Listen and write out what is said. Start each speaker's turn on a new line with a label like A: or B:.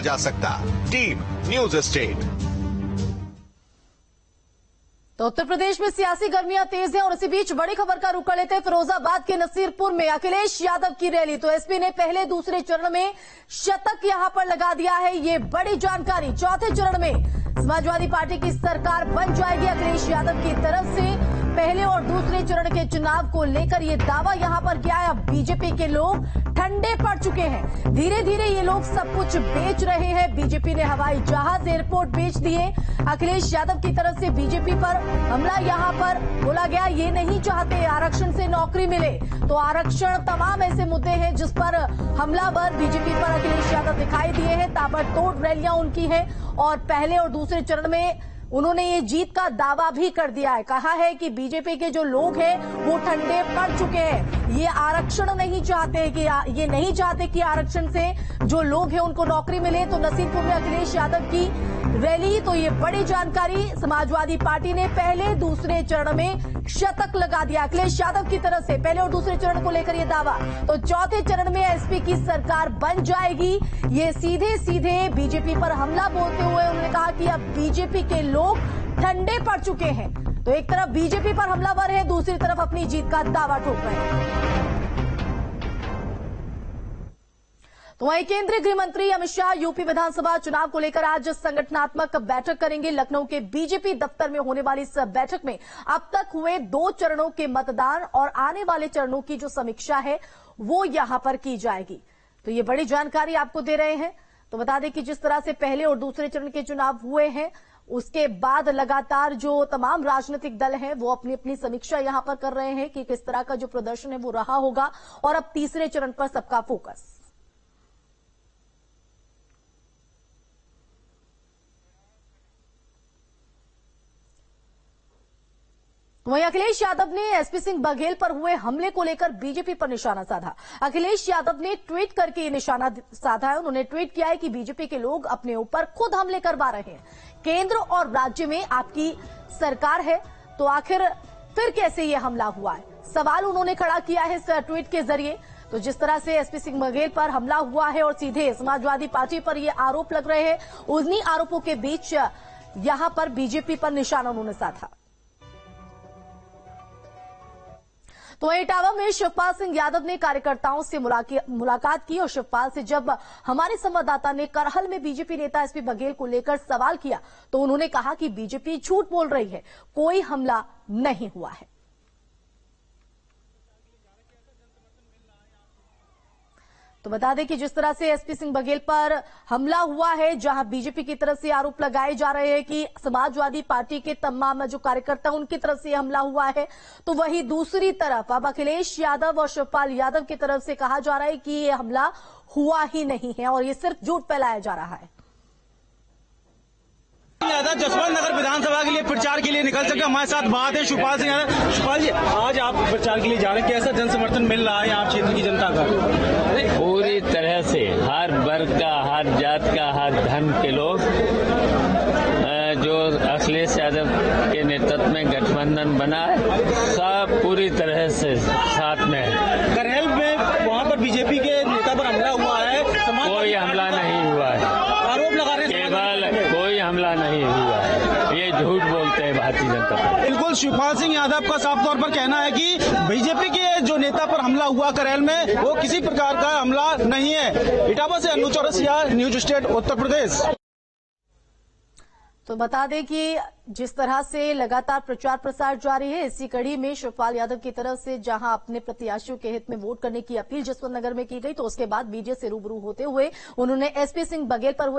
A: जा सकता। Team news state.
B: तो उत्तर प्रदेश में सियासी गर्मियां तेज हैं और इसी बीच बड़ी खबर का रुख कर लेते हैं फिरोजाबाद के नसीरपुर में अखिलेश यादव की रैली। तो एसपी ने पहले दूसरे चरण में शतक यहां पर लगा दिया है। ये बड़ी जानकारी। चौथे चरण में समाजवादी पार्टी की सरकार बन जाएगी। अखिलेश यादव की तरफ से पहले और दूसरे चरण के चुनाव को लेकर ये दावा यहां पर किया है। अब बीजेपी के लोग ठंडे पड़ चुके हैं। धीरे धीरे ये लोग सब कुछ बेच रहे हैं। बीजेपी ने हवाई जहाज, एयरपोर्ट बेच दिए। अखिलेश यादव की तरफ से बीजेपी पर हमला यहां पर बोला गया। ये नहीं चाहते आरक्षण से नौकरी मिले, तो आरक्षण तमाम ऐसे मुद्दे हैं जिस पर हमलावर बीजेपी पर अखिलेश यादव दिखाई दिए हैं। ताबड़तोड़ रैलियां उनकी है और पहले और दूसरे चरण में उन्होंने ये जीत का दावा भी कर दिया है। कहा है कि बीजेपी के जो लोग हैं वो ठंडे पड़ चुके हैं। ये आरक्षण नहीं चाहते कि ये नहीं चाहते कि आरक्षण से जो लोग हैं उनको नौकरी मिले। तो नसीरपुर में अखिलेश यादव की रैली। तो ये बड़ी जानकारी। समाजवादी पार्टी ने पहले दूसरे चरण में शतक लगा दिया अखिलेश यादव की तरफ से। पहले और दूसरे चरण को लेकर ये दावा। तो चौथे चरण में एसपी की सरकार बन जाएगी। ये सीधे सीधे बीजेपी पर हमला बोलते हुए उन्होंने कहा कि अब बीजेपी के लोग ठंडे पड़ चुके हैं। तो एक तरफ बीजेपी पर हमलावर है, दूसरी तरफ अपनी जीत का दावा ठोक रहे हैं। तो वहीं केंद्रीय गृह मंत्री अमित शाह यूपी विधानसभा चुनाव को लेकर आज संगठनात्मक बैठक करेंगे। लखनऊ के बीजेपी दफ्तर में होने वाली इस बैठक में अब तक हुए 2 चरणों के मतदान और आने वाले चरणों की जो समीक्षा है वो यहां पर की जाएगी। तो ये बड़ी जानकारी आपको दे रहे हैं। तो बता दें कि जिस तरह से पहले और दूसरे चरण के चुनाव हुए हैं उसके बाद लगातार जो तमाम राजनीतिक दल हैं वो अपनी अपनी समीक्षा यहां पर कर रहे हैं कि किस तरह का जो प्रदर्शन है वो रहा होगा। और अब तीसरे चरण पर सबका फोकस। वहीं अखिलेश यादव ने एसपी सिंह बघेल पर हुए हमले को लेकर बीजेपी पर निशाना साधा। अखिलेश यादव ने ट्वीट करके ये निशाना साधा है। उन्होंने ट्वीट किया है कि बीजेपी के लोग अपने ऊपर खुद हमले करवा रहे हैं। केंद्र और राज्य में आपकी सरकार है, तो आखिर फिर कैसे ये हमला हुआ है, सवाल उन्होंने खड़ा किया है इस ट्वीट के जरिए। तो जिस तरह से एसपी सिंह बघेल पर हमला हुआ है और सीधे समाजवादी पार्टी पर ये आरोप लग रहे हैं, उन्हीं आरोपों के बीच यहां पर बीजेपी पर निशाना उन्होंने साधा। तो इटावा में शिवपाल सिंह यादव ने कार्यकर्ताओं से मुलाकात की और शिवपाल से जब हमारे संवाददाता ने करहल में बीजेपी नेता एसपी बघेल को लेकर सवाल किया तो उन्होंने कहा कि बीजेपी झूठ बोल रही है, कोई हमला नहीं हुआ है। तो बता दें कि जिस तरह से एसपी सिंह बघेल पर हमला हुआ है, जहां बीजेपी की तरफ से आरोप लगाए जा रहे हैं कि समाजवादी पार्टी के तमाम जो कार्यकर्ता उनकी तरफ से हमला हुआ है, तो वहीं दूसरी तरफ अब अखिलेश यादव और शिवपाल यादव की तरफ से कहा जा रहा है कि ये हमला हुआ ही नहीं है और ये सिर्फ झूठ फैलाया जा रहा है।
C: जसवंत नगर विधानसभा के लिए प्रचार के लिए निकल सके। हमारे साथ बात है शिवपाल सिंह यादव। शिवपाल जी, आज आप प्रचार के लिए जा रहे हैं, कैसा जन समर्थन मिल रहा है आप क्षेत्र की जनता का?
D: पूरी तरह से हर वर्ग का, हर जात का, हर धर्म के लोग जो अखिलेश यादव के नेतृत्व में गठबंधन बना है, सब पूरी तरह से साथ में है।
C: करहल में वहाँ पर बीजेपी के नेता पर हमला हुआ है,
D: कोई हमला नहीं हुआ है,
C: आरोप लगा रहे हैं,
D: केवल कोई हमला नहीं हुआ है, ये झूठ बोलते हैं भारतीय जनता पार्टी।
C: बिल्कुल, शिवपाल सिंह यादव का साफ तौर पर कहना है कि बीजेपी के जो नेता पर हमला हुआ करहल में वो किसी प्रकार का हमला नहीं है। इटावा से अनु चौरसिया, न्यूज स्टेट उत्तर प्रदेश।
B: तो बता दें कि जिस तरह से लगातार प्रचार प्रसार जारी है, इसी कड़ी में शिवपाल यादव की तरफ से जहां अपने प्रत्याशियों के हित में वोट करने की अपील जसवंत नगर में की गई, तो उसके बाद मीडिया से रूबरू होते हुए उन्होंने एसपी सिंह बघेल पर